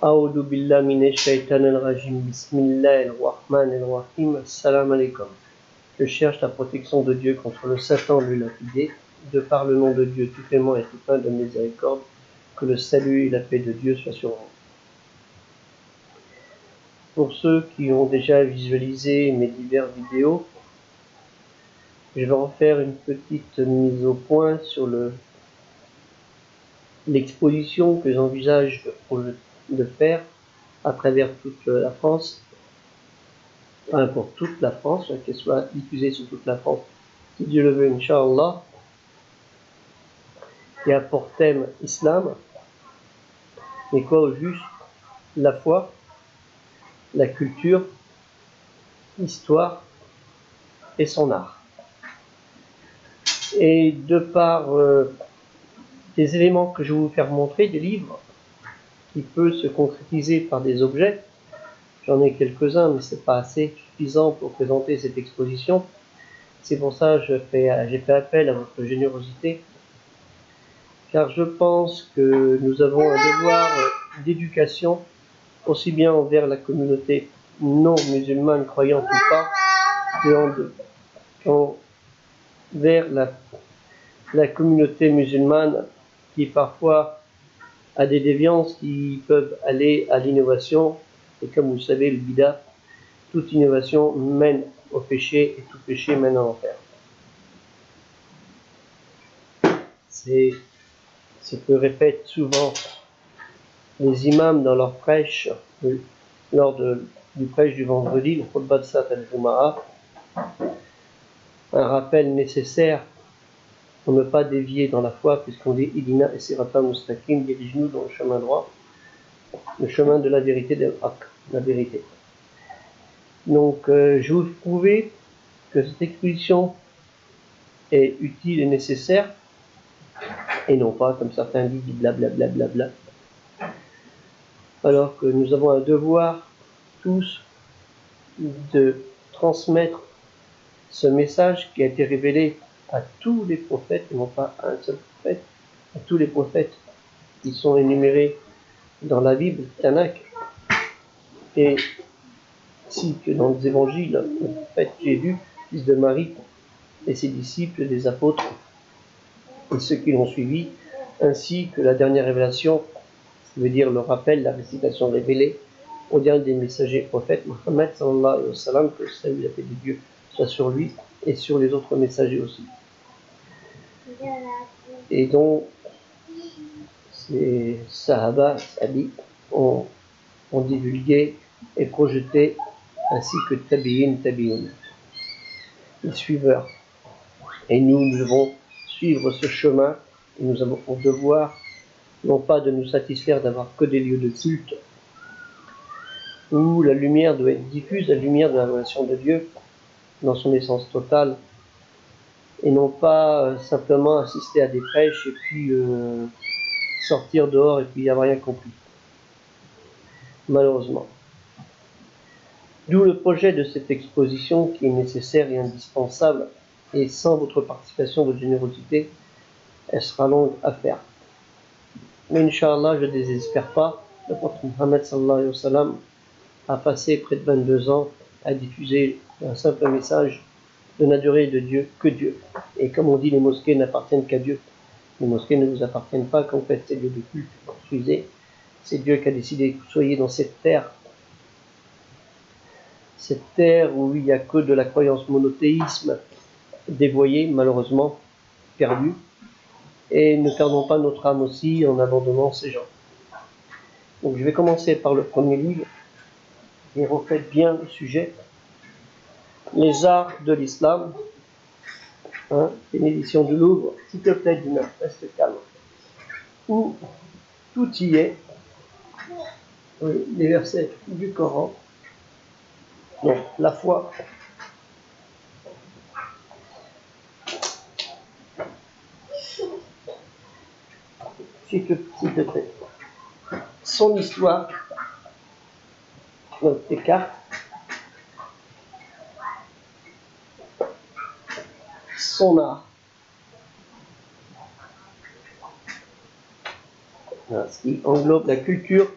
A'udhu billahi minash shaitanir rajim. Bismillahir rahmanir rahim. Assalamu alaikum. Je cherche la protection de Dieu contre le Satan lui lapidé, de par le nom de Dieu tout aimant et tout plein de miséricorde, que le salut et la paix de Dieu soient sur vous. Pour ceux qui ont déjà visualisé mes diverses vidéos, je vais refaire une petite mise au point sur l'exposition que j'envisage de faire à travers toute la France, enfin pour toute la France, qu'elle soit diffusée sur toute la France, si Dieu le veut, Inch'Allah, et a pour thème Islam, mais quoi au juste, la foi, la culture, l'histoire et son art. Et de par des éléments que je vais vous faire montrer, des livres, qui peuvent se concrétiser par des objets, j'en ai quelques-uns, mais c'est pas assez suffisant pour présenter cette exposition. C'est pour ça que j'ai fait appel à votre générosité, car je pense que nous avons un devoir d'éducation, aussi bien envers la communauté non musulmane, croyante ou pas, qu'envers la communauté musulmane qui parfois a des déviances qui peuvent aller à l'innovation. Et comme vous le savez, le bida, toute innovation mène au péché et tout péché mène à l'enfer. C'est ce que répètent souvent les imams dans leur prêche, lors du prêche du vendredi, le khutbah de Salat al-Juma'a, un rappel nécessaire pour ne pas dévier dans la foi, puisqu'on dit Idina et Sirata Mustaqim, dirige-nous dans le chemin droit, le chemin de la vérité, de la vérité. Donc, je vous prouver que cette exposition est utile et nécessaire, et non pas, comme certains disent, blablabla, bla, bla, bla, alors que nous avons un devoir, tous, de transmettre ce message qui a été révélé à tous les prophètes, et non pas à un seul prophète, à tous les prophètes qui sont énumérés dans la Bible, Tanakh, et ainsi que dans les évangiles, le prophète Jésus, fils de Marie, et ses disciples, les apôtres, et ceux qui l'ont suivi, ainsi que la dernière révélation, qui veut dire le rappel, la récitation révélée, au dernier des messagers prophètes, Mohammed sallallahu alayhi wa sallam, que le salut et la paix de Dieu soit sur lui et sur les autres messagers aussi. Et donc, ces Sahaba, Sahabi, ont divulgué et projeté, ainsi que Tabi'in, les suiveurs. Et nous devons suivre ce chemin, et nous avons pour devoir, non pas de nous satisfaire d'avoir que des lieux de culte, où la lumière doit être diffuse, la lumière de la relation de Dieu, dans son essence totale, et non pas simplement assister à des prêches et puis sortir dehors et puis y avoir rien compris. Malheureusement. D'où le projet de cette exposition qui est nécessaire et indispensable, et sans votre participation, votre générosité, elle sera longue à faire. Mais Inch'Allah, je ne désespère pas. Le prophète Mohammed sallallahu alayhi wa sallam a passé près de 22 ans à diffuser un simple message de n'adorer de Dieu que Dieu. Et comme on dit, les mosquées n'appartiennent qu'à Dieu. Les mosquées ne vous appartiennent pas quand vous faites ces lieux de culte. Suivez, c'est Dieu qui a décidé que vous soyez dans cette terre où il n'y a que de la croyance monothéisme dévoyée, malheureusement, perdue. Et ne perdons pas notre âme aussi en abandonnant ces gens. Donc je vais commencer par le premier livre, et refaites bien le sujet. Les arts de l'islam, une édition du Louvre, s'il te plaît, Dina, reste calme. Où tout y est, les versets du Coran. Donc, la foi, s'il te plaît, son histoire, donc tes cartes, son art, ce qui englobe la culture,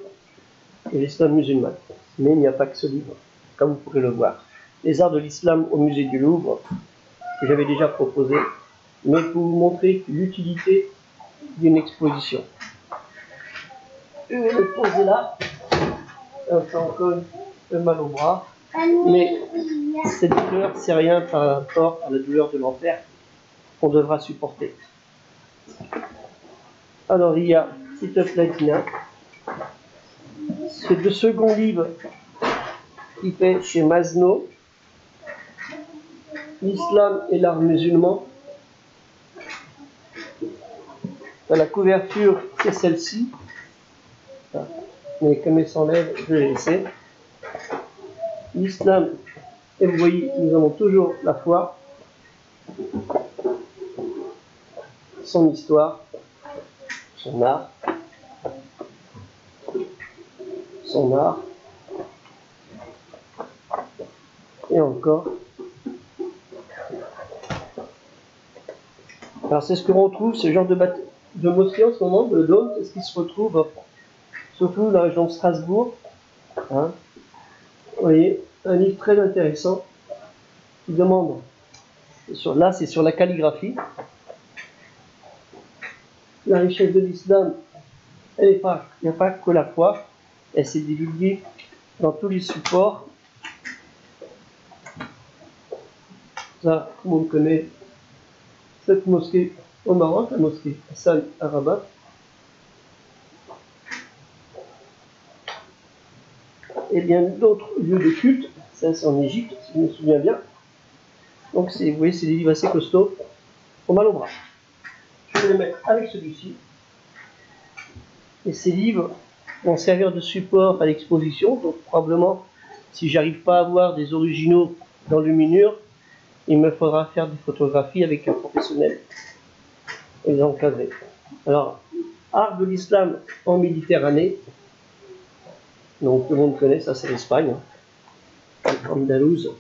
de l'islam musulman. Mais il n'y a pas que ce livre, comme vous pourrez le voir. Les arts de l'islam au musée du Louvre, que j'avais déjà proposé, mais pour vous montrer l'utilité d'une exposition. Je vais le poser là. Ça fait encore un peu mal au bras. Mais cette douleur, c'est rien par rapport à la douleur de l'enfer qu'on devra supporter. Alors il y a, s'il te plaît, Dina, c'est le second livre qui fait chez Masno, l'islam et l'art musulman. La couverture, c'est celle-ci. Mais comme elle s'enlève, je vais laisser. L'islam, et vous voyez, nous avons toujours la foi, son histoire, son art, et encore. Alors c'est ce que l'on retrouve, ce genre de mosquée en ce moment, de dôme, c'est ce qui se retrouve surtout dans la région de Strasbourg. Hein. Vous voyez, un livre très intéressant qui demande, là c'est sur la calligraphie, la richesse de l'islam, il n'y a pas que la foi, elle s'est divulguée dans tous les supports. Ça, tout le monde connaît cette mosquée au Maroc, la mosquée Hassan à Rabat. Et bien d'autres lieux de culte, ça c'est en Égypte, si je me souviens bien. Donc vous voyez, c'est des livres assez costauds, au mal au bras. Je vais les mettre avec celui-ci. Et ces livres vont servir de support à l'exposition, donc probablement, si j'arrive pas à avoir des originaux dans le luminure, il me faudra faire des photographies avec un professionnel et les encadrer. Alors, art de l'islam en Méditerranée, donc tout le monde connaît, ça c'est l'Espagne, Andalouse.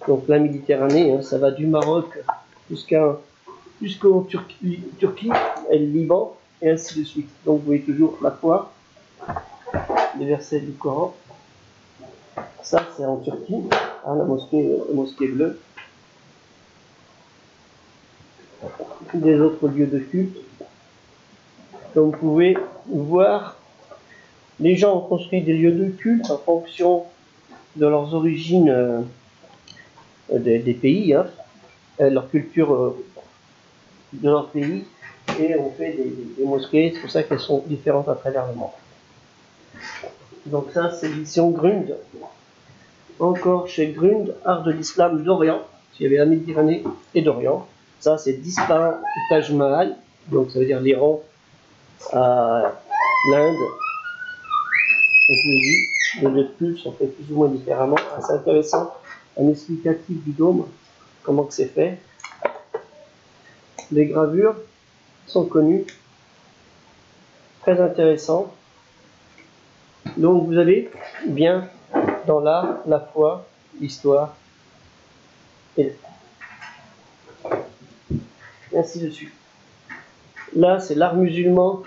Donc la Méditerranée, hein, ça va du Maroc jusqu'en Turquie et le Liban, et ainsi de suite. Donc vous voyez toujours la foi, les versets du Coran. Ça c'est en Turquie, hein, la mosquée bleue. Des autres lieux de culte. Comme vous pouvez voir, les gens ont construit des lieux de culte en fonction de leurs origines des pays, hein, leur culture de leur pays, et on fait des mosquées, c'est pour ça qu'elles sont différentes à travers le monde. Donc ça, c'est l'édition Grund. Encore chez Grund, art de l'islam d'Orient, il y avait la Méditerranée et d'Orient. Ça, c'est d'Ispahan au Taj Mahal, donc ça veut dire l'Iran à l'Inde. Donc je vous dis, les lieux de culte sont faits plus ou moins différemment. C'est intéressant, un explicatif du dôme, comment que c'est fait. Les gravures sont connues, très intéressant. Donc vous avez bien dans l'art, la foi, l'histoire et ainsi de suite. Là, c'est l'art musulman,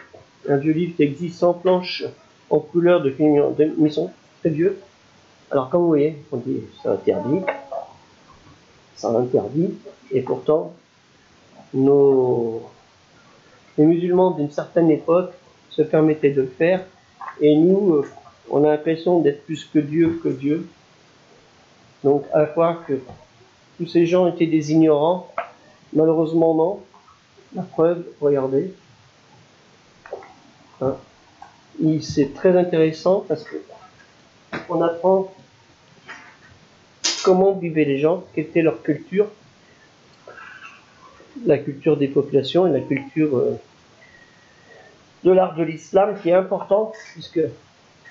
un vieux livre qui existe sans planche en couleur de maison, très vieux. Alors comme vous voyez, on dit c'est interdit, et pourtant les musulmans d'une certaine époque se permettaient de le faire, et nous, on a l'impression d'être plus que Dieu. Donc à croire que tous ces gens étaient des ignorants, malheureusement non. La preuve, regardez. Hein. C'est très intéressant parce que on apprend comment vivaient les gens, quelle était leur culture, la culture des populations et la culture de l'art de l'islam qui est importante puisque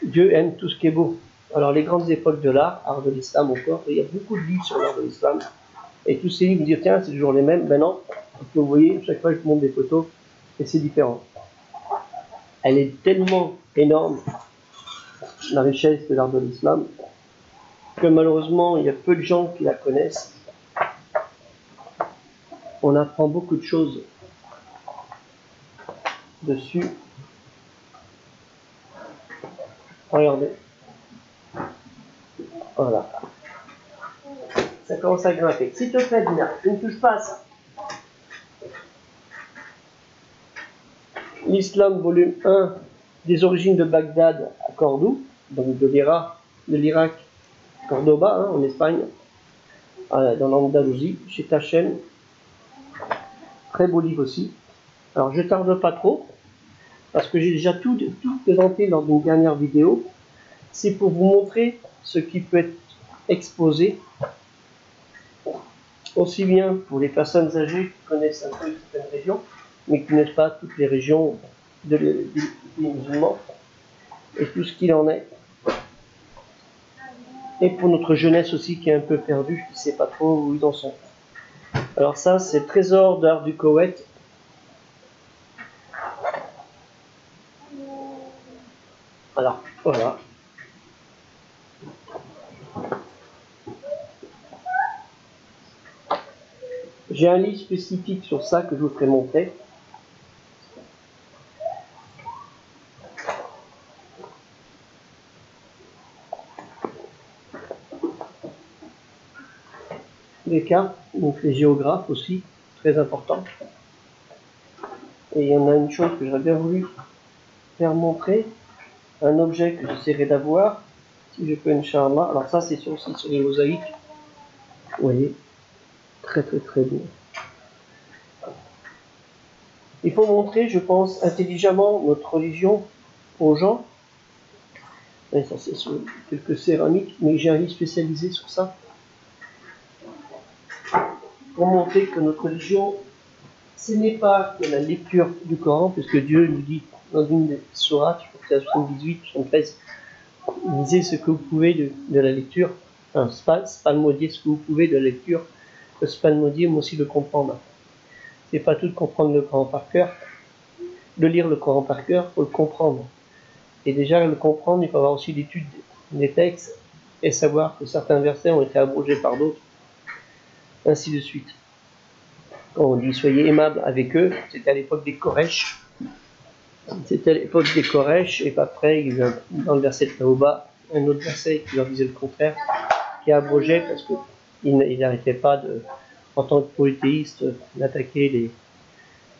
Dieu aime tout ce qui est beau. Alors les grandes époques de l'art, art de l'islam encore, il y a beaucoup de livres sur l'art de l'islam. Et tous ces livres, vous disent, tiens, c'est toujours les mêmes. Ben non, vous voyez, à chaque fois je vous montre des photos, et c'est différent. Elle est tellement énorme, la richesse de l'art de l'islam, que malheureusement, il y a peu de gens qui la connaissent. On apprend beaucoup de choses dessus. Regardez. Voilà. Ça commence à grimper. S'il te plaît, Dina, tu ne touches pas à ça. L'Islam, volume 1, des origines de Bagdad à Cordoue, donc de l'Irak, Cordoba, hein, en Espagne, dans l'Andalousie, chez Tachen. Très beau livre aussi. Alors je ne tarde pas trop, parce que j'ai déjà tout présenté lors d'une dernière vidéo. C'est pour vous montrer ce qui peut être exposé, aussi bien pour les personnes âgées qui connaissent un peu certaines régions, mais qui ne connaissent pas toutes les régions des musulmans, et tout ce qu'il en est. Et pour notre jeunesse aussi qui est un peu perdue, qui ne sait pas trop où ils en sont. Alors ça, c'est le trésor d'art du Koweït. Alors, voilà. J'ai un livre spécifique sur ça que je vous ferai montrer. Les cartes, donc les géographes aussi, très important. Et il y en a une chose que j'aurais bien voulu faire montrer, un objet que j'essaierai d'avoir, si je peux, Inch'Allah. Alors ça, c'est aussi sur les mosaïques. Vous voyez, très bien. Il faut montrer, je pense, intelligemment notre religion aux gens. Et ça, c'est sur quelques céramiques, mais j'ai un livre spécialisé sur ça. Pour montrer que notre religion, ce n'est pas que la lecture du Coran, puisque Dieu nous dit dans une des sourates, je crois que c'est à 78, 73, lisez ce que vous pouvez de la lecture, enfin, spalmodiez ce que vous pouvez de la lecture, spalmodiez, mais aussi le comprendre. C'est pas tout de comprendre le Coran par cœur, de lire le Coran par cœur, il faut le comprendre. Et déjà, le comprendre, il faut avoir aussi l'étude des textes et savoir que certains versets ont été abrogés par d'autres, ainsi de suite. Quand on dit soyez aimables avec eux, c'était à l'époque des Koresh. C'était à l'époque des Koresh, et après, il y a dans le verset de Taouba, un autre verset qui leur disait le contraire, qui abrogeait parce qu'il n'arrêtait pas, en tant que polythéiste, d'attaquer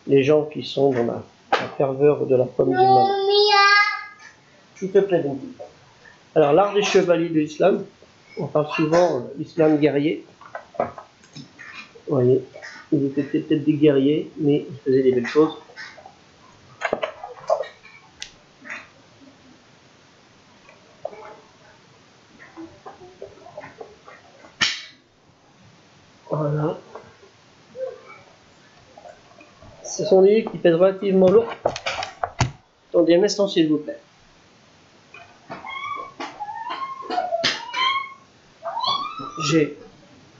les gens qui sont dans la ferveur de la foi musulmane. S'il te plaît, donc. Alors, l'art des chevaliers de l'islam, on parle souvent de l'islam guerrier. Vous voyez, ils étaient peut-être des guerriers, mais ils faisaient des belles choses. Voilà. Ce sont des livres qui pèsent relativement lourd. Attendez un instant, s'il vous plaît. J'ai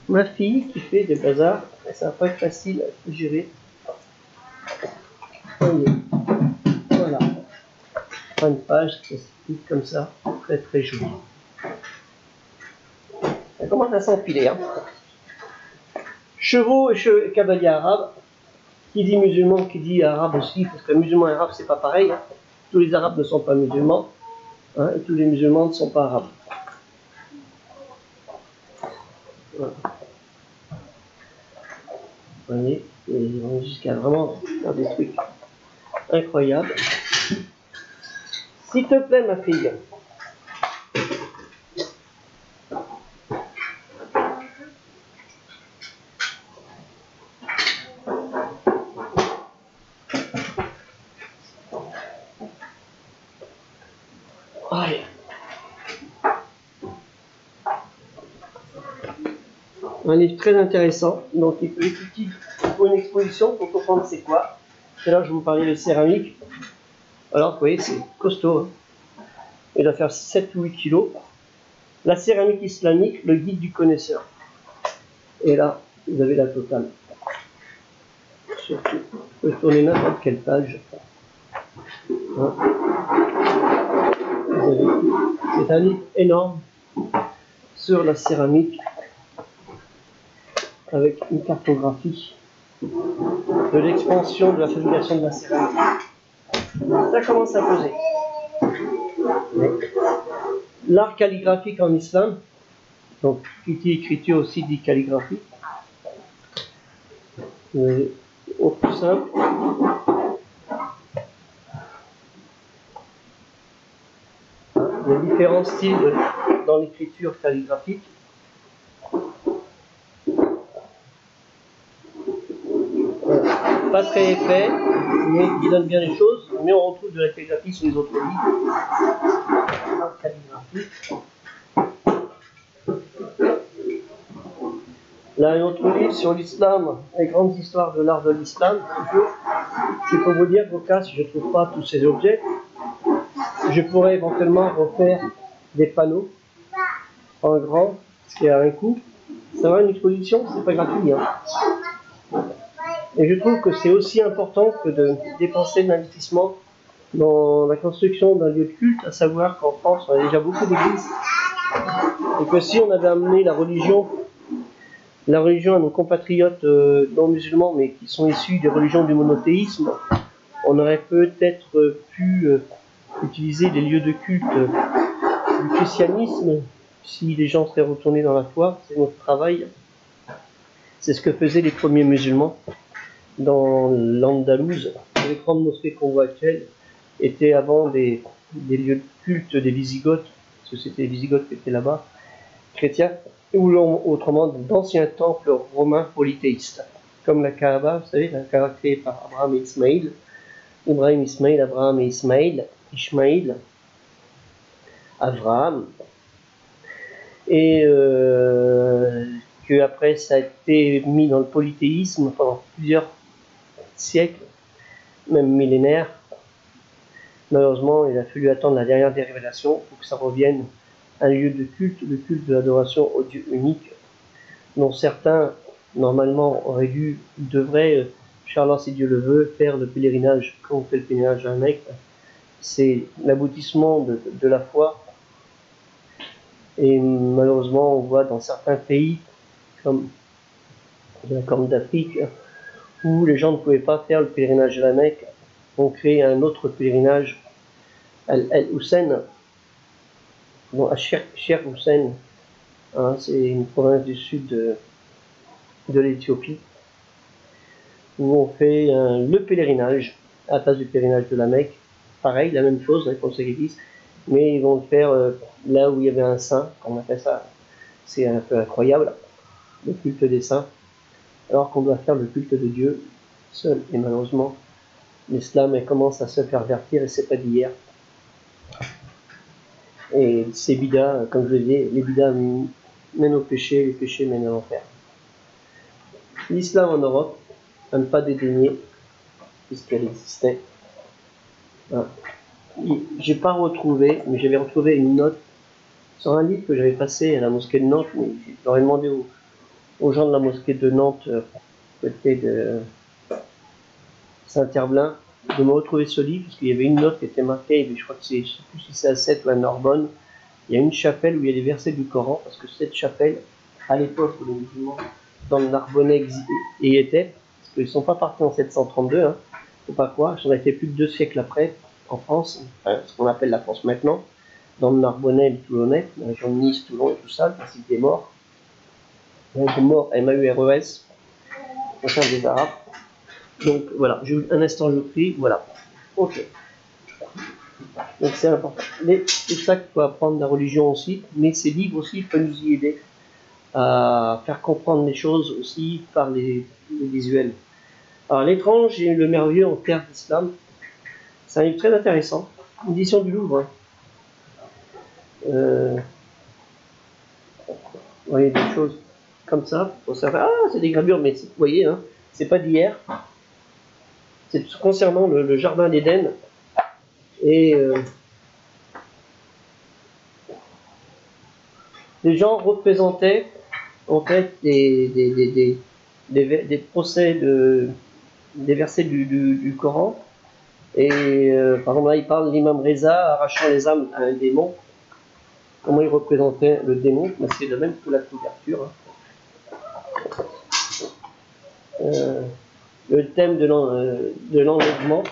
ma fille qui fait des bazars, et ça va pas être facile à gérer. Voyez. Voilà. Une page classique comme ça, très jolie. Ça commence à s'empiler. Hein. Chevaux et cavaliers arabes. Qui dit musulman, qui dit arabe aussi, parce que musulman et arabe c'est pas pareil. Hein. Tous les arabes ne sont pas musulmans, hein, et tous les musulmans ne sont pas arabes. Voilà. Vous voyez, ils vont jusqu'à vraiment faire des trucs incroyables. S'il te plaît, ma fille. Allez. Un livre très intéressant, donc il peut être utile pour une exposition, pour comprendre c'est quoi. Et là, je vous parlais de céramique. Alors, vous voyez, c'est costaud. Hein. Il doit faire 7 ou 8 kilos. La céramique islamique, le guide du connaisseur. Et là, vous avez la totale. Surtout, vous pouvez tourner n'importe quelle page. Hein. C'est un livre énorme sur la céramique avec une cartographie de l'expansion de la fabrication de la céramique. Ça commence à peser. L'art calligraphique en islam, donc qui dit écriture aussi dit calligraphie. Au plus simple, il y a différents styles dans l'écriture calligraphique. Pas très épais, mais qui donne bien les choses, mais on retrouve de la calligraphie sur les autres livres. Là, un autre livre sur l'islam, les grandes histoires de l'art de l'islam. C'est pour vous dire qu'au cas, si je ne trouve pas tous ces objets, je pourrais éventuellement refaire des panneaux en grand, ce qui a un coût. Ça va, une exposition, c'est pas gratuit. Hein. Et je trouve que c'est aussi important que de dépenser de l'investissement dans la construction d'un lieu de culte, à savoir qu'en France, on a déjà beaucoup d'églises, et que si on avait amené la religion à nos compatriotes non musulmans, mais qui sont issus des religions du monothéisme, on aurait peut-être pu utiliser les lieux de culte du christianisme si les gens seraient retournés dans la foi. C'est notre travail. C'est ce que faisaient les premiers musulmans dans l'Andalouse. Les grandes mosquées qu'on voit actuelles étaient avant des lieux de culte des Wisigoths, parce que c'était les Wisigoths qui étaient là-bas, chrétiens, ou autrement d'anciens temples romains polythéistes, comme la Kaaba, vous savez, la Kaaba créée par Abraham et Ismaïl, Abraham et Ishmaïl, Abraham, et que après ça a été mis dans le polythéisme pendant plusieurs siècles, même millénaires. Malheureusement, il a fallu attendre la dernière des révélations pour que ça revienne un lieu de culte, le culte de l'adoration au Dieu unique, dont certains, normalement, devraient, Inch'Allah, si Dieu le veut, faire le pèlerinage, comme on fait le pèlerinage à la Mecque. C'est l'aboutissement de la foi. Et malheureusement, on voit dans certains pays, comme la Corne d'Afrique, où les gens ne pouvaient pas faire le pèlerinage à la Mecque, on crée un autre pèlerinage, Al-Hussein, à Cher Hussein, hein, c'est une province du sud de l'Éthiopie, où on fait le pèlerinage, à la place du pèlerinage de la Mecque, pareil, la même chose, avec le sacrifice, mais ils vont le faire là où il y avait un saint, on appelle ça, c'est un peu incroyable, le culte des saints, alors qu'on doit faire le culte de Dieu seul, et malheureusement, l'islam commence à se pervertir, et c'est pas d'hier. Et ces bidas, comme je le dis, les bidas mènent au péché, les péchés mènent à l'enfer. L'islam en Europe, à ne pas dédaigner, puisqu'elle existait. J'ai pas retrouvé, mais j'avais retrouvé une note sur un livre que j'avais passé à la mosquée de Nantes, mais j'aurais demandé aux gens de la mosquée de Nantes, côté de Saint-Herblain, de me retrouver ce livre, parce qu'il y avait une note qui était marquée, je crois que je ne sais plus si c'est à Sète ou à Narbonne, il y a une chapelle où il y a des versets du Coran, parce que cette chapelle, à l'époque où les musulmans dans le Narbonnais y étaient, parce qu'ils ne sont pas partis en 732, hein, faut pas croire, ils sont restés plus de 2 siècles après, en France, ce qu'on appelle la France maintenant, dans le Narbonnais et le Toulonnais, la région de Nice, Toulon et tout ça, le site des morts, des morts, M-A-U-R-E-S, au sein des Arabes. Donc voilà, un instant je prie, voilà. Ok. Donc c'est important. Mais c'est ça qu'il faut apprendre la religion aussi, mais ces livres aussi peuvent nous y aider à faire comprendre les choses aussi par les visuels. Alors l'étrange et le merveilleux en terre d'islam, c'est un livre très intéressant, édition du Louvre. Vous voyez des choses comme ça, pour savoir, ah c'est des gravures, mais vous voyez, hein, c'est pas d'hier. C'est concernant le jardin d'Éden. Et les gens représentaient en fait des procès des versets du Coran. Et par exemple là il parle l'imam Reza arrachant les âmes à un démon. Comment il représentait le démon? C'est le même que la couverture. Le thème de l'enlèvement,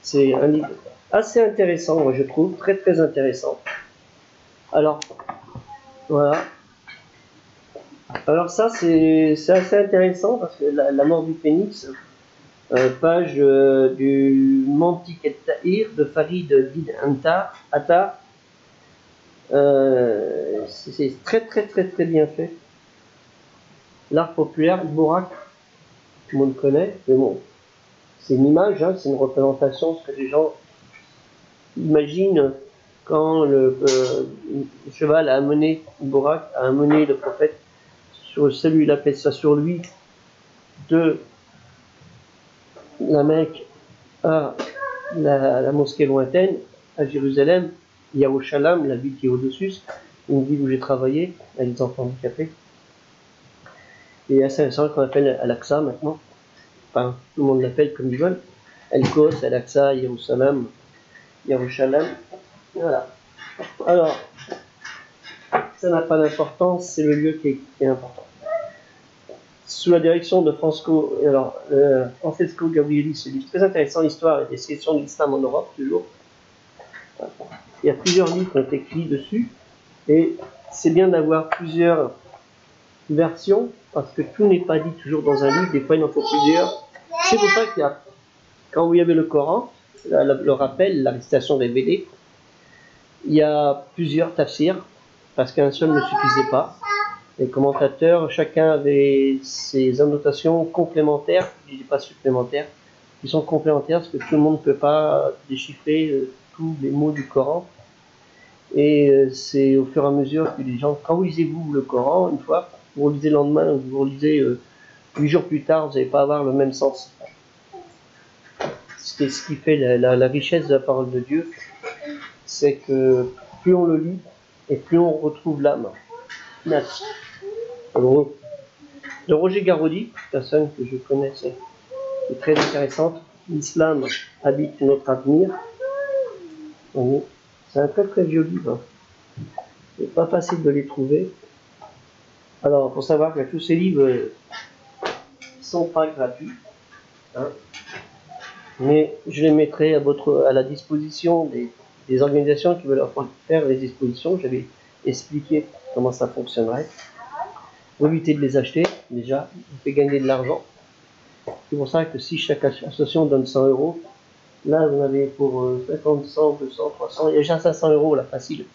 c'est un livre assez intéressant, moi je trouve, très très intéressant. Alors, voilà. Alors ça, c'est assez intéressant parce que la mort du phénix, page du Mantik et Tahir de Farid Bin Attar. C'est très très très très bien fait. L'art populaire, Bourak, tout le monde connaît, mais bon, c'est une image, hein, c'est une représentation, ce que les gens imaginent quand le cheval a amené, Bourak a amené le prophète sur celui, il appelle ça sur lui, de la Mecque à la mosquée lointaine, à Jérusalem, Yerushalayim, la ville qui est au-dessus, une ville où j'ai travaillé avec des enfants handicapés. Et à Saint-Vincent qu'on appelle Al-Aqsa maintenant. Enfin, tout le monde l'appelle comme ils veulent. El-Kos, Al-Aqsa, Yerushalayim, Yerushalayim. Voilà. Alors, ça n'a pas d'importance, c'est le lieu qui est important. Sous la direction de Francesco Gabrielli, c'est très intéressant, l'histoire et description de l'islam en Europe, toujours. Il y a plusieurs livres qui ont été écrits dessus, et c'est bien d'avoir plusieurs versions, parce que tout n'est pas dit toujours dans un livre, des fois il en faut plusieurs. C'est pour ça qu'il y a, quand vous avez le Coran, le rappel, la récitation révélée, il y a plusieurs tafsirs, parce qu'un seul ne suffisait pas. Les commentateurs, chacun avait ses annotations complémentaires, je ne dis pas supplémentaires, qui sont complémentaires parce que tout le monde ne peut pas déchiffrer tous les mots du Coran. Et c'est au fur et à mesure que les gens, quand vous lisez-vous le Coran, une fois, vous lisez le lendemain, vous lisez 8 jours plus tard, vous n'allez pas avoir le même sens. C'est ce qui fait la richesse de la parole de Dieu, c'est que plus on le lit, et plus on retrouve l'âme. De Roger Garaudy, personne que je connaissais, est très intéressante. L'islam habite notre avenir. C'est un très très vieux livre. C'est pas facile de les trouver. Alors, il faut savoir que tous ces livres ne sont pas gratuits. Hein, mais je les mettrai à la disposition des organisations qui veulent faire les expositions. J'avais expliqué comment ça fonctionnerait. Pour éviter de les acheter, déjà, on fait gagner de l'argent. C'est pour ça que si chaque association donne 100 €, là vous en avez pour 50, 100, 200, 300, il y a déjà 500 € là, facile.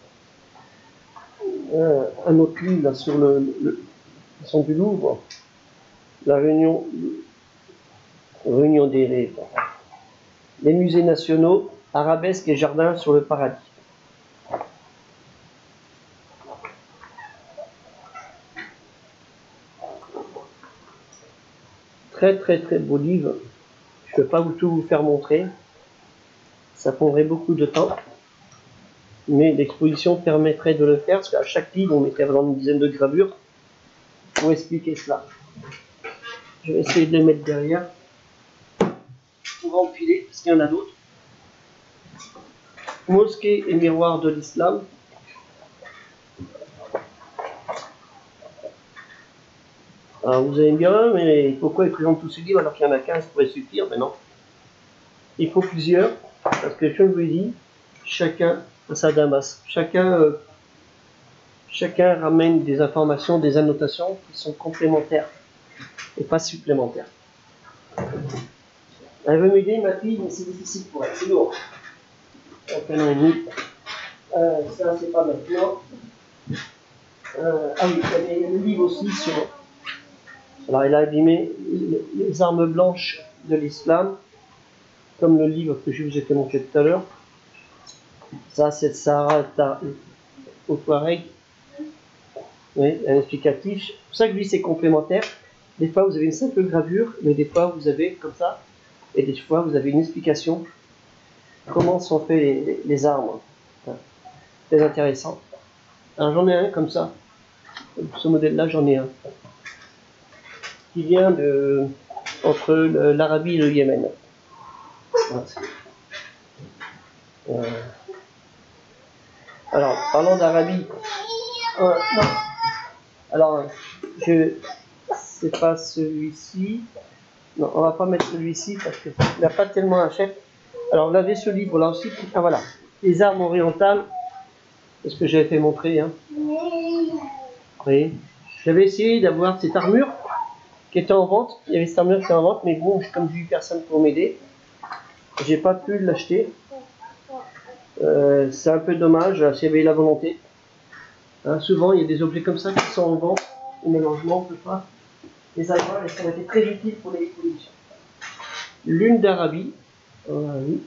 Un autre livre là, sur le son du Louvre, la réunion les musées nationaux, arabesques et jardins sur le paradis. Très très très beau livre. Je ne peux pas tout vous faire montrer. Ça prendrait beaucoup de temps. Mais l'exposition permettrait de le faire, parce qu'à chaque livre, on mettrait vraiment une dizaine de gravures pour expliquer cela. Je vais essayer de les mettre derrière pour empiler, parce qu'il y en a d'autres. Mosquée et miroir de l'islam. Alors vous allez me dire, mais pourquoi ils présentent tous ces livres alors qu'il y en a 15 pourrait suffire? Mais non. Il faut plusieurs, parce que je vous l'ai dit, chacun a sa damas. Chacun ramène des informations, des annotations qui sont complémentaires et pas supplémentaires. Elle veut m'aider, ma fille, mais c'est difficile pour elle, c'est lourd. Donc, un an et demi. Ça, c'est pas maintenant. Ah oui, il y a le livre aussi sur. Alors, il a abîmé les armes blanches de l'islam, comme le livre que je vous ai fait montrer tout à l'heure. Ça, c'est Sahara au Touareg. Oui, un explicatif. C'est pour ça que lui, c'est complémentaire. Des fois, vous avez une simple gravure, mais des fois, vous avez comme ça. Et des fois, vous avez une explication. Comment sont faits les armes. Très intéressant. Alors, j'en ai un comme ça. Ce modèle-là, j'en ai un. Qui vient entre l'Arabie et le Yémen. Voilà. Alors, parlons d'Arabie. Non. Alors, c'est pas celui-ci. Non, on va pas mettre celui-ci parce qu'il n'a pas tellement un chef. Alors on avait ce livre là aussi. Ah voilà, les armes orientales. C'est ce que j'avais fait montrer. Hein. Oui. J'avais essayé d'avoir cette armure qui était en vente. Il y avait cette armure qui était en vente, mais bon, comme j'ai eu personne pour m'aider, j'ai pas pu l'acheter. C'est un peu dommage, s'il y avait la volonté. Hein, souvent, il y a des objets comme ça qui sont en vente, et malheureusement, on ne peut pas les avoir, et ça aurait été très utile pour les expéditions. Lune d'Arabie, oui.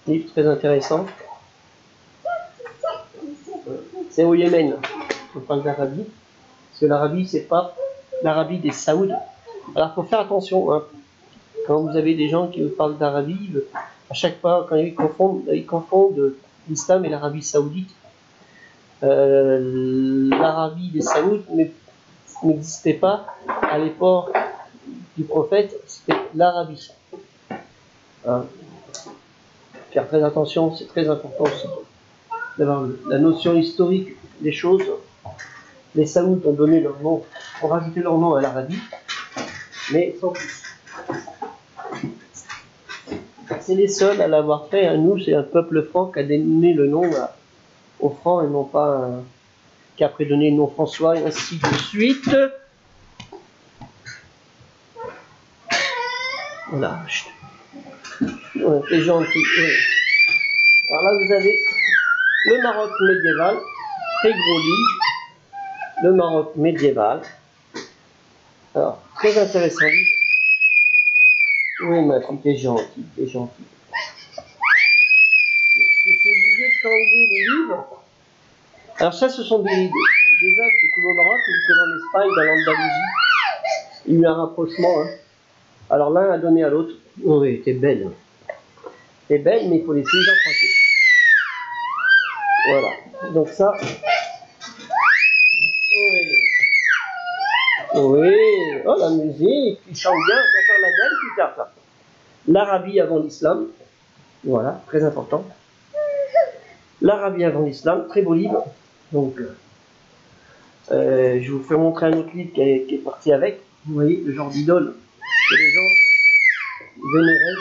Livre très intéressant. C'est au Yémen, on parle d'Arabie, parce que l'Arabie, c'est pas l'Arabie des Saouds. Alors, il faut faire attention, hein. Quand vous avez des gens qui vous parlent d'Arabie, à chaque fois, quand ils confondent l'islam et l'Arabie saoudite. L'Arabie des Saouds n'existait pas à l'époque du prophète, c'était l'Arabie. Hein. Faire très attention, c'est très important aussi d'avoir la notion historique des choses. Les Saouds ont donné leur nom, ont rajouté leur nom à l'Arabie, mais sans plus. C'est les seuls à l'avoir fait. Hein. Nous, c'est un peuple franc qui a donné le nom aux Francs et non pas qui a après donné le nom François et ainsi de suite. Voilà. Ouais, c'est gentil. Ouais. Alors là, vous avez le Maroc médiéval, très gros livre. Le Maroc médiéval. Alors, très intéressant livre. Oui, ma fille, t'es gentil, t'es gentil. Je suis obligé de t'enlever les livres. Alors ça, ce sont des œuvres que tout au Maroc, que en Espagne, dans l'Andalousie. Il y a eu un rapprochement. Hein. Alors l'un a donné à l'autre. Oui, t'es belle. T'es belle, mais il faut les paysans tranquilles. Voilà. Donc ça. Oui. Oui. Oh, la musique. Tu chantes bien. Tu vas faire la dame plus tard, ça. L'Arabie avant l'islam. Voilà, très important. L'Arabie avant l'islam, très beau livre. Donc, je vous fais montrer un autre livre qui est parti avec. Vous voyez, le genre d'idole que les gens vénéraient.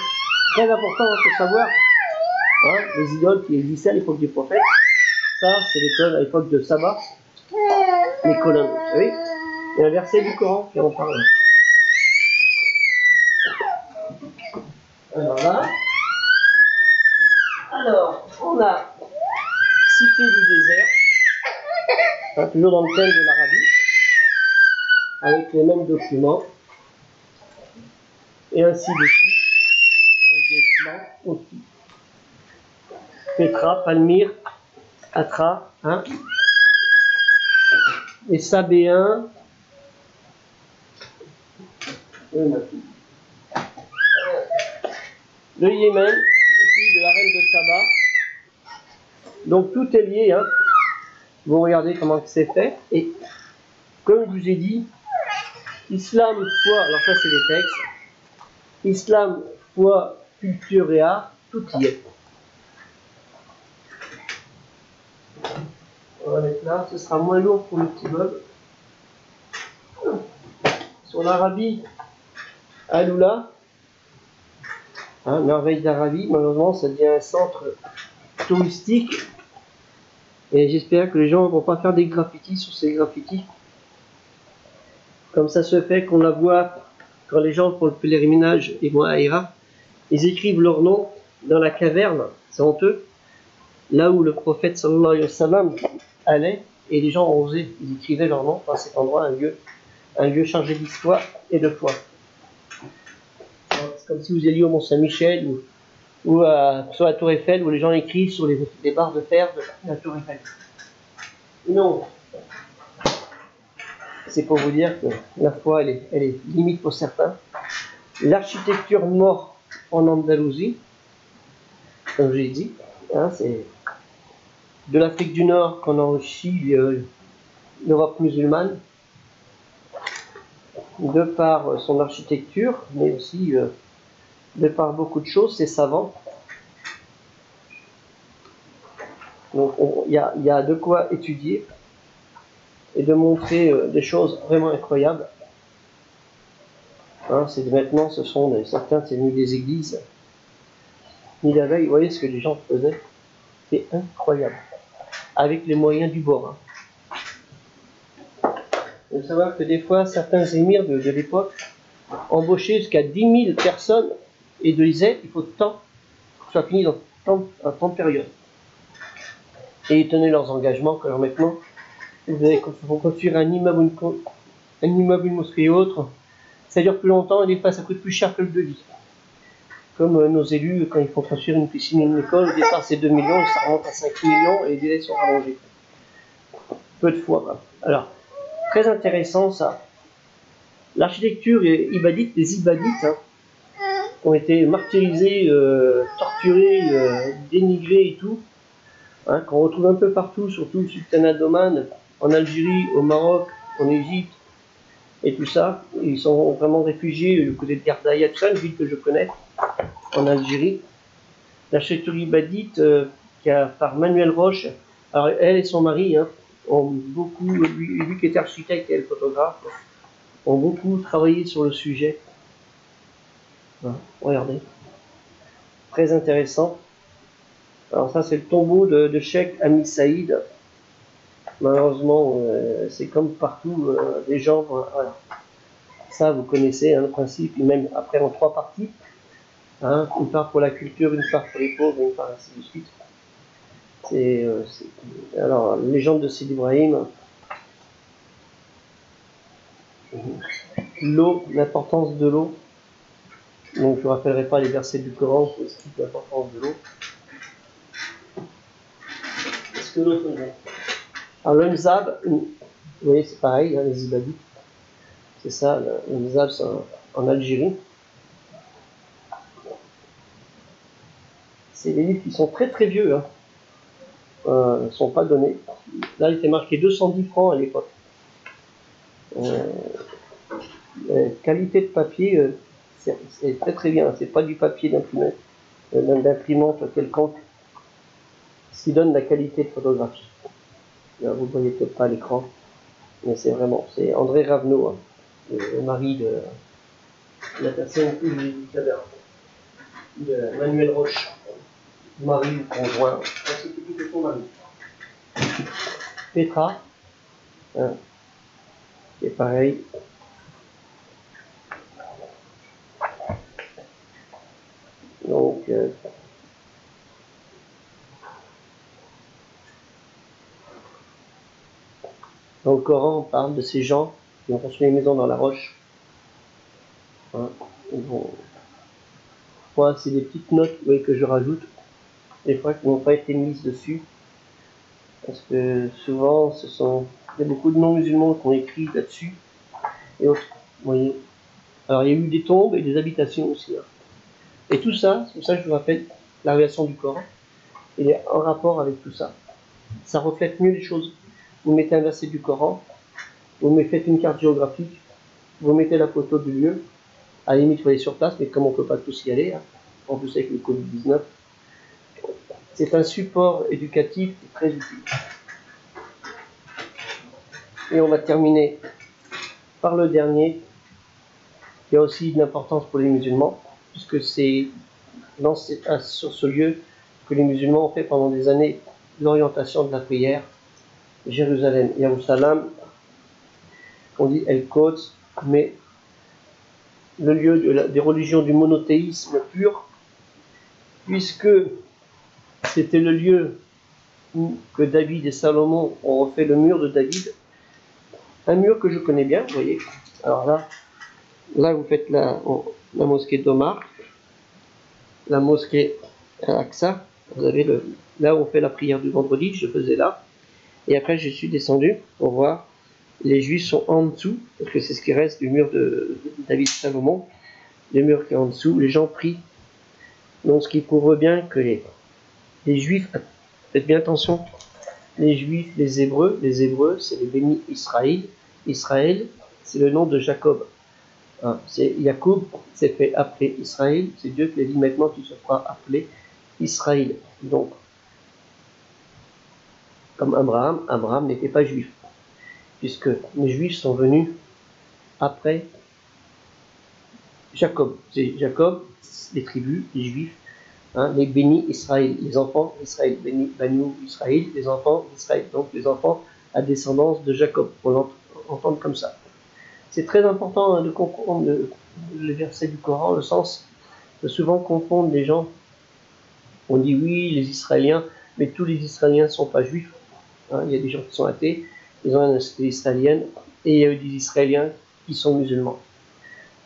Très important, il faut savoir, hein, les idoles qui existaient à l'époque du prophète. Ça, c'est l'école à l'époque de Saba, les colonnes. Vous savez, il y a un verset du Coran qui en parle. Alors là, on a Cité du désert, hein, toujours dans le thème de l'Arabie, avec les mêmes documents, et ainsi de suite, avec des plans aussi. Petra, Palmyre, Atra, hein, les Sabéens, le Yémen, et puis de la reine de Saba. Donc tout est lié, hein. Vous regardez comment c'est fait, et comme je vous ai dit, islam, foi, alors ça c'est les textes, islam, foi, culture et art, tout y est. On va mettre là, ce sera moins lourd pour le petit Bob. Sur l'Arabie, Aloula, hein, merveille d'Arabie, malheureusement ça devient un centre touristique. Et j'espère que les gens ne vont pas faire des graffitis sur ces graffitis. Comme ça se fait qu'on la voit quand les gens font le pèlerinage et vont à Hira, ils écrivent leur nom dans la caverne, c'est honteux, là où le prophète sallallahu alayhi wa sallam allait, et les gens ont osé, ils écrivaient leur nom dans cet endroit, un lieu chargé d'histoire et de foi. C'est comme si vous alliez au Mont-Saint-Michel ou sur la Tour Eiffel, où les gens écrivent sur les barres de fer de la Tour Eiffel. Non. C'est pour vous dire que la foi, elle est limite pour certains. L'architecture mort en Andalousie, comme je l'ai dit, hein, c'est de l'Afrique du Nord qu'on enrichit l'Europe musulmane, de par son architecture, mais aussi de par beaucoup de choses, ses savants. Donc il y a de quoi étudier et de montrer des choses vraiment incroyables. Hein, maintenant, ce sont certains, c'est devenu des églises. ni la veille. Vous voyez ce que les gens faisaient, c'est incroyable, avec les moyens du bord. Il faut savoir que des fois, certains émirs de l'époque embauchaient jusqu'à 10 000 personnes et disaient il faut tant que ce soit fini dans tant de période. Et ils tenaient leurs engagements, alors maintenant, vous allez construire un immeuble, une mosquée et autre, ça dure plus longtemps et des fois ça coûte plus cher que le devis. Comme nos élus, quand ils font construire une piscine et une école, au départ c'est 2 millions, et ça remonte à 5 millions et les délais sont rallongés. Peu de fois. Bah. Alors, très intéressant ça. L'architecture ibadite, les ibadites, ont été martyrisés, torturés, dénigrés et tout, qu'on retrouve un peu partout, surtout au sultanat d'Oman, en Algérie, au Maroc, en Égypte, et tout ça. Ils sont vraiment réfugiés du côté de Gardaïa, tout ça, une ville que je connais, en Algérie. L'architecture ibadite, par Manuel Roche, alors elle et son mari ont beaucoup, lui qui était architecte et elle photographe, ont beaucoup travaillé sur le sujet. Regardez, très intéressant. Alors ça c'est le tombeau de Cheikh Hamid Saïd. Malheureusement, c'est comme partout, les gens, voilà. Ça vous connaissez le principe, et même après en 3 parties. Une part pour la culture, une part pour les pauvres, une part ainsi de suite. Alors, légende de Sidi Ibrahim. L'eau, l'importance de l'eau. Donc, je ne rappellerai pas les versets du Coran qui expliquent l'importance de l'eau. Est-ce que l'eau connaît? Alors, le mzab, vous voyez, c'est pareil, les ibadites. C'est ça, le mzab, c'est en Algérie. C'est des livres qui sont très très vieux. Ne sont pas donnés. Là, il était marqué 210 francs à l'époque. Qualité de papier, c'est très très bien. C'est pas du papier d'imprimante quelconque, ce qui donne la qualité de photographie. Là, vous ne voyez peut-être pas à l'écran, mais c'est André Ravenot, le mari de la personne que j'ai dit tout à l'heure, de Manuel Roche, mari ou conjoint, c'est plutôt son mari. Petra, c'est pareil. Donc, dans le Coran, on parle de ces gens qui ont construit une maison dans la roche. Moi, c'est des petites notes que je rajoute, des fois qui n'ont pas été mises dessus, parce que souvent, il y a beaucoup de non-musulmans qui ont écrit là-dessus, et autres. Vous voyez. Alors, il y a eu des tombes et des habitations aussi. Et tout ça, c'est pour ça que je vous rappelle, la révélation du Coran, il est en rapport avec tout ça. Ça reflète mieux les choses. Vous mettez un verset du Coran, vous faites une carte géographique, vous mettez la photo du lieu, à la limite, vous allez sur place, mais comme on ne peut pas tous y aller, en plus avec le Covid-19, c'est un support éducatif très utile. Et on va terminer par le dernier, qui a aussi une importance pour les musulmans, puisque c'est sur ce lieu que les musulmans ont fait pendant des années l'orientation de la prière. Jérusalem, Yerushalayim, on dit El-Quds, mais le lieu des religions du monothéisme pur, puisque c'était le lieu où que David et Salomon ont refait le mur de David, un mur que je connais bien, vous voyez. Alors là vous faites la mosquée d'Omar, la mosquée Al-Aqsa, vous avez là où on fait la prière du vendredi, je faisais là, et après je suis descendu pour voir. Les Juifs sont en dessous, parce que c'est ce qui reste du mur de David Salomon, le mur qui est en dessous, les gens prient. Donc ce qui prouve bien que les Juifs, faites bien attention, les Juifs, les Hébreux c'est les bénis Israël. Israël, c'est le nom de Jacob. C'est Jacob, c'est fait appeler Israël, c'est Dieu qui l'a dit maintenant qu'il se fera appeler Israël. Donc, comme Abraham n'était pas juif, puisque les Juifs sont venus après Jacob. C'est Jacob, les tribus, les Juifs, Hein, les bénis Israël, les enfants d'Israël, bénis Banu Israël, les enfants d'Israël, donc les enfants à descendance de Jacob, on l'entend comme ça. C'est très important de comprendre le verset du Coran, le sens, de souvent confondre les gens. On dit oui, les Israéliens, mais tous les Israéliens ne sont pas juifs. Hein, il y a des gens qui sont athées, ils ont une nationalité israélienne, et il y a eu des Israéliens qui sont musulmans.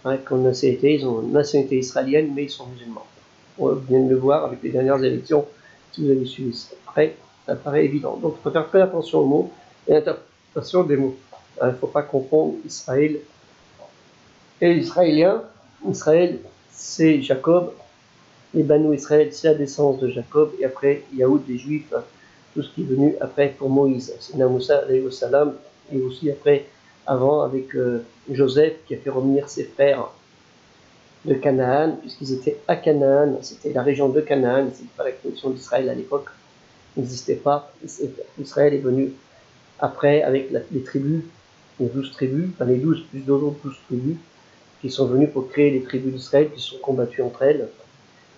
Hein, comme nationalité, ils ont une nationalité israélienne, mais ils sont musulmans. On vient de le voir avec les dernières élections, si vous avez suivi ça. Après, ça paraît évident. Donc il faut faire très attention aux mots et l'interprétation des mots. Il ne faut pas confondre Israël et l'Israélien. Israël, c'est Jacob. Les Banu Israël, c'est la descendance de Jacob. Et après, Yaoud, les Juifs, tout ce qui est venu après pour Moïse. C'est Moussa, alayhi salam, et aussi après, avant, avec Joseph, qui a fait revenir ses frères de Canaan, puisqu'ils étaient à Canaan. C'était la région de Canaan. C'était pas la connexion d'Israël à l'époque. N'existait pas. Israël est venu après avec les tribus, les 12 tribus, enfin les 12 plus d'autres 12 tribus, qui sont venues pour créer les tribus d'Israël, qui sont combattues entre elles,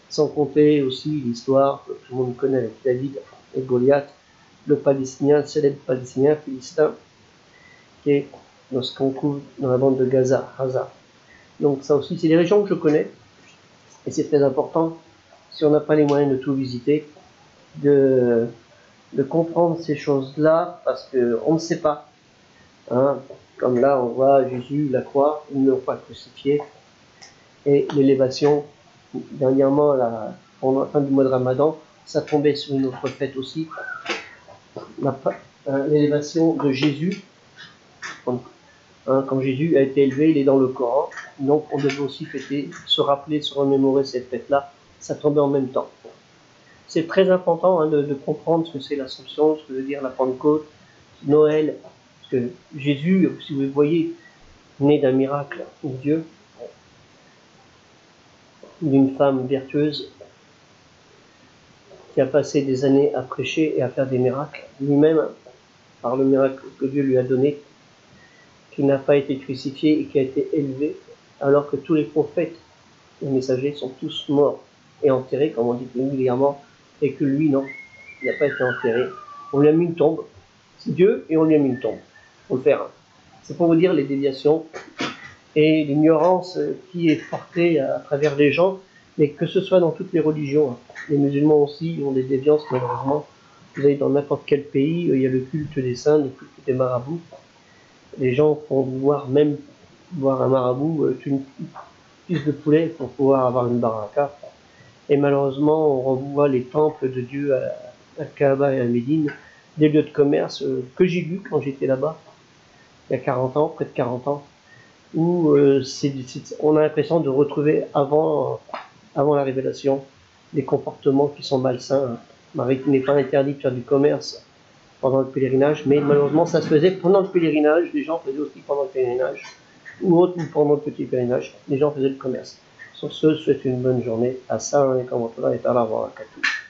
sans compter aussi l'histoire que tout le monde connaît avec David et Goliath, le Palestinien, le célèbre Palestinien philistin, qui est dans ce qu'on trouve dans la bande de Gaza. Donc ça aussi, c'est des régions que je connais, et c'est très important, si on n'a pas les moyens de tout visiter, de comprendre ces choses-là, parce qu'on ne sait pas. Hein, comme là, on voit Jésus, la croix, une fois crucifié, et l'élévation. Dernièrement, pendant la fin du mois de Ramadan, ça tombait sur une autre fête aussi, l'élévation de Jésus. Quand Jésus a été élevé, il est dans le Coran, donc on devait aussi fêter, se rappeler, se remémorer cette fête-là, ça tombait en même temps. C'est très important de comprendre ce que c'est l'Assomption, ce que veut dire la Pentecôte, Noël, parce que Jésus, si vous le voyez, né d'un miracle de Dieu, d'une femme vertueuse, qui a passé des années à prêcher et à faire des miracles, lui-même, par le miracle que Dieu lui a donné, qui n'a pas été crucifié et qui a été élevé, alors que tous les prophètes et messagers sont tous morts et enterrés, comme on dit régulièrement, et que lui, non, il n'a pas été enterré. On lui a mis une tombe, c'est Dieu, et on lui a mis une tombe. Il faut le faire. C'est pour vous dire les déviations et l'ignorance qui est portée à travers les gens, mais que ce soit dans toutes les religions. Les musulmans aussi ont des déviances, malheureusement. Vous allez dans n'importe quel pays, il y a le culte des saints, le culte des marabouts. Les gens font même voir un marabout une cuisse de poulet pour pouvoir avoir une baraka. Et malheureusement, on revoit les temples de Dieu à Kaaba et à Médine, des lieux de commerce que j'ai vus quand j'étais là-bas, il y a 40 ans, près de 40 ans, où on a l'impression de retrouver avant la révélation des comportements qui sont malsains. Il n'est pas interdit de faire du commerce pendant le pèlerinage, mais malheureusement ça se faisait pendant le pèlerinage, les gens faisaient aussi pendant le pèlerinage, ou pendant le petit pèlerinage, les gens faisaient le commerce. Sur ce, je souhaite une bonne journée. Assalamu alaikum wa rahmatullahi wa barakatuh.